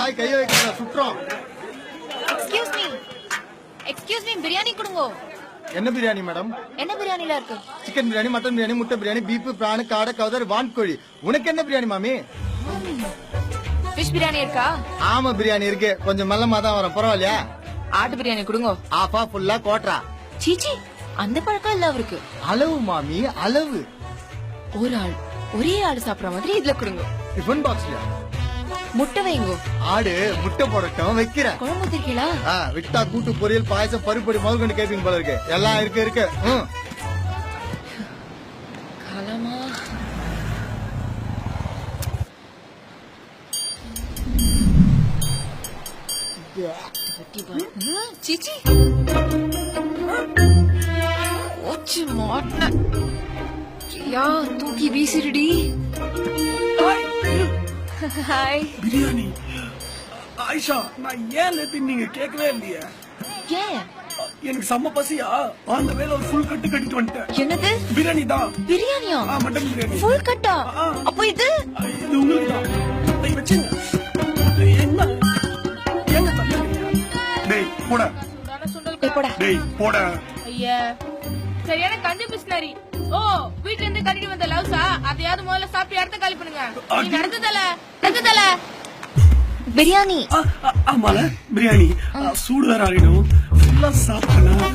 வாய் கைய வைக்கிறத சுற்றோம். Excuse me biryani கொடுங்க. என்ன பிரியாணி மேடம்? என்ன பிரியாணில இருக்கு? சிக்கன் பிரியாணி, மட்டன் பிரியாணி, முட்டை பிரியாணி, பீஃப், பிரான், காடை, கவுதர், வான்கோழி. உனக்கு என்ன பிரியாணி மாமி? ஃபிஷ் பிரியாணி இருக்கா? ஆமா பிரியாணி இருக்கு. கொஞ்சம் மெல்லமா தான் வரும், பரவாயில்லையா? ஆட்டு பிரியாணி கொடுங்க. ஆஃபா ஃபுல்லா கோட்ரா? சீச்சி அந்த பழக்கம் இல்ல அவருக்கு. அளவு மாமி அளவு. ஒரு ஆள் ஒரே ஆள் சாப்பிடுற மாதிரி இதுல கொடுங்க. டிஃபன் பாக்ஸ்ல முட்டை வைங்க. ஆடு முட்டை போடட்டும் வைக்கிறேன். குழம்பு ஊத்திருக்கீங்களா? விட்டா கூட்டு, பொரியல், பாயசம், பருப்பொடி முதல் கொண்டு கேப்பீங்க போல இருக்கு. எல்லாம் இருக்கு. காலமா சீச்சி ஓச்சு மாட்ன யா தூக்கி வீசிடுடி. ஹாய் பிரியாணி. ஆயிஷா, நான் ஏன் நேத்து நீங்க கேட்கவே இல்லையே? ஏன்? எனக்கு செம்ம பசியா, அந்த வேலை ஒரு ஃபுல் கட்டு கட்டிட்டு வந்துட்டேன். என்னது? பிரியாணி தான். பிரியாணியா? மட்டன் பிரியாணி. ஃபுல் கட்டா? அப்போ இது இது உங்களுக்கு தான். டேய் வச்சுங்க. என்ன ஏங்க தள்ளுறீங்க? டேய் போட. போடா. டேய் போட. ஐயா சரியான கஞ்ச பிஸ்னரி. ஓ வீட்ல இருந்து கட்டிட்டு வந்த லவ்ஸா? அதையாவது முதல்ல சாப்பிட்டு இடத்த காலி பண்ணுங்க. நீ நடந்ததல பிரியாணி. ஆமால பிரியாணி சூடு வேற ஆகிடும். ஃபுல்லா சாப்பிடணும்.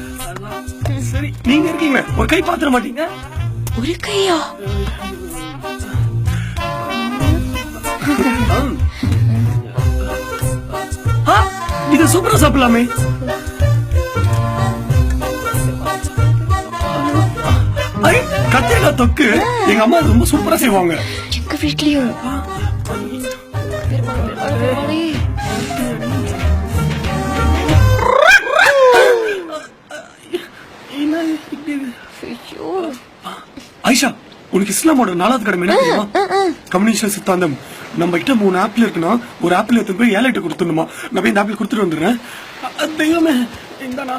சரி நீங்க இருக்கீங்க, ஒரு கை பாத்திர மாட்டீங்க? ஒரு கையா? இது சூப்பரா சாப்பிடலாமே. கத்திரிக்காய் தொக்கு எங்க அம்மா ரொம்ப சூப்பரா செய்வாங்க. எங்க வீட்லயும். ஐஷா, உனக்கு இஸ்லாமோட 4வது கடமை என்ன தெரியுமா? கம்யூனிஸ்ட் சித்தாந்தம். நம்ம கிட்ட 3 ஆப்பிள் இருக்குன்னா ஒரு ஆப்பிள் எடுத்து போய் 7 கொடுத்துடணுமா. நான் போய் இந்த ஆப்பிள் கொடுத்துட்டு வந்துடுறேன். தெய்வமே இந்தானா.